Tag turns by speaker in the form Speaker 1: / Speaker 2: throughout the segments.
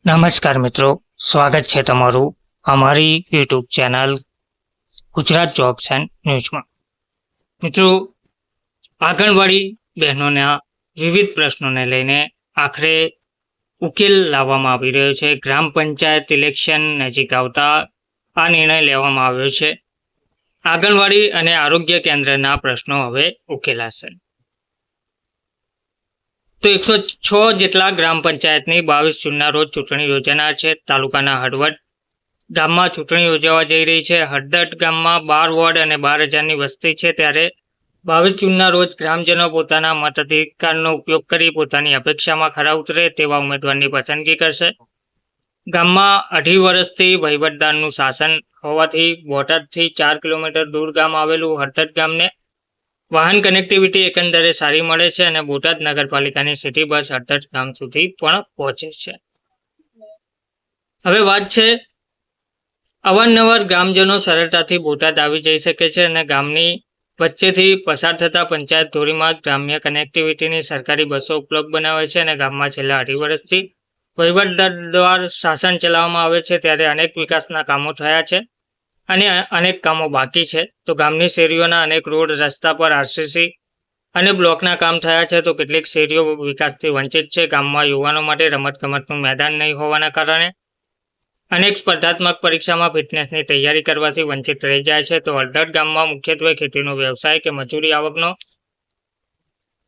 Speaker 1: નમસ્કાર મિત્રો, સ્વાગત છે તમારું અમારી YouTube channel Gujarat jobs and ન્યૂઝમાં. મિત્રો, આંગણવાડી બહેનોના વિવિધ પ્રશ્નોને લઈને આખરે ઉકેલ લાવવામાં આવી રહ્યો છે. ગ્રામ પંચાયત ઇલેક્શન નજીક આવતા આ નિર્ણય લેવામાં આવ્યો છે. આંગણવાડી અને આરોગ્ય કેન્દ્રના પ્રશ્નો હવે ઉકેલાશે. તો 106 જેટલા ગ્રામ પંચાયતની 22 જૂનના રોજ ચૂંટણી યોજાનાર છે. તાલુકાના હળવદ ગામમાં ચૂંટણી યોજાવા જઈ રહી છે. હળવદ ગામમાં 12 વોર્ડ અને 12,000ની વસ્તી છે. ત્યારે 22 જૂનના રોજ ગ્રામજનો પોતાના મતાધિકારનો ઉપયોગ કરી પોતાની અપેક્ષામાં ખરા ઉતરે તેવા ઉમેદવારની પસંદગી કરશે. ગામમાં 2.5 વર્ષથી વહીવટદારનું શાસન હોવાથી બોટાદથી 4 કિલોમીટર દૂર ગામ આવેલું હળવદ ગામને વાહન કનેક્ટિવિટી એકંદરે સારી મળે છે અને બોટાદ નગરપાલિકાની સિટી બસ હળવદ ગામ સુધી પણ પહોંચે છે. હવે વાત છે, અવારનવાર ગ્રામજનો સરળતાથી બોટાદ આવી જઈ શકે છે અને ગામની વચ્ચેથી પસાર થતા પંચાયત ધોરીમાં ગ્રામ્ય કનેક્ટિવિટીની સરકારી બસો ઉપલબ્ધ બનાવે છે અને ગામમાં છેલ્લા 2.5 વર્ષથી વહીવટદાર દ્વારા શાસન ચલાવવામાં આવે છે. ત્યારે અનેક વિકાસના કામો થયા છે અને અનેક કામો બાકી છે. તો ગામની શેરીઓના અનેક રોડ રસ્તા પર આરસીસી અને બ્લોકના કામ થયા છે. તો કેટલીક શેરીઓ વિકાસથી વંચિત છે. ગામમાં યુવાનો માટે રમતગમતનું મેદાન નહીં હોવાના કારણે અનેક સ્પર્ધાત્મક પરીક્ષામાં ફિટનેસની તૈયારી કરવાથી વંચિત રહી જાય છે. તો હળવદ ગામમાં મુખ્યત્વે ખેતીનો વ્યવસાય કે મજૂરી આવકનો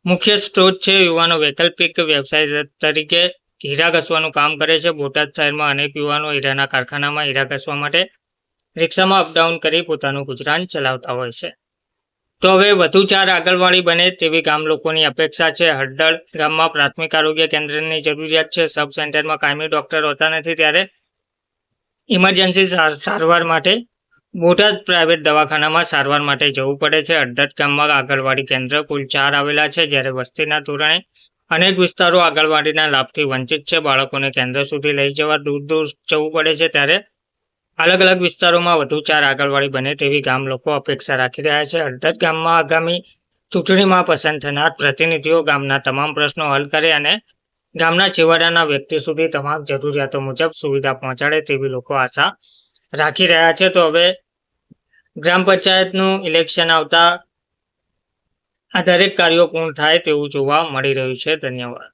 Speaker 1: મુખ્ય સ્ત્રોત છે. યુવાનો વૈકલ્પિક વ્યવસાય તરીકે હીરા ઘસવાનું કામ કરે છે. બોટાદ શહેરમાં અનેક યુવાનો હીરાના કારખાનામાં હીરા ઘસવા માટે રિક્ષામાં અપડાઉન કરી પોતાનું ગુજરાન ચલાવતા હોય છે. તો હવે વધુ 4 આંગણવાડી બને તેવી ગામ લોકોની અપેક્ષા છે. હળવદ ગામમાં પ્રાથમિક આરોગ્ય કેન્દ્રની જરૂરિયાત છે. સબ સેન્ટરમાં કાયમી ડોક્ટર હોતા નથી, ત્યારે ઇમરજન્સી સારવાર માટે બોટાદ પ્રાઇવેટ દવાખાનામાં સારવાર માટે જવું પડે છે. હળવદ ગામમાં આંગણવાડી કેન્દ્ર કુલ 4 આવેલા છે. જ્યારે વસ્તીના ધોરણે અનેક વિસ્તારો આંગણવાડીના લાભથી વંચિત છે. બાળકોને કેન્દ્ર સુધી લઈ જવા દૂર જવું પડે છે. ત્યારે અલગ અલગ વિસ્તારોમાં વધુ 4 આંગણવાડી બને તેવી ગામ લોકો અપેક્ષા રાખી રહ્યા છે. હળવદ ગામમાં આગામી ચૂંટણીમાં પસંદ થનાર પ્રતિનિધિઓ ગામના તમામ પ્રશ્નો હલ કરે અને ગામના છેવાડાના વ્યક્તિ સુધી તમામ જરૂરિયાતો મુજબ સુવિધા પહોંચાડે તેવી લોકો આશા રાખી રહ્યા છે. તો હવે ગ્રામ પંચાયતનું ઇલેક્શન આવતા આ દરેક કાર્યો પૂર્ણ થાય તેવું જોવા મળી રહ્યું છે. ધન્યવાદ.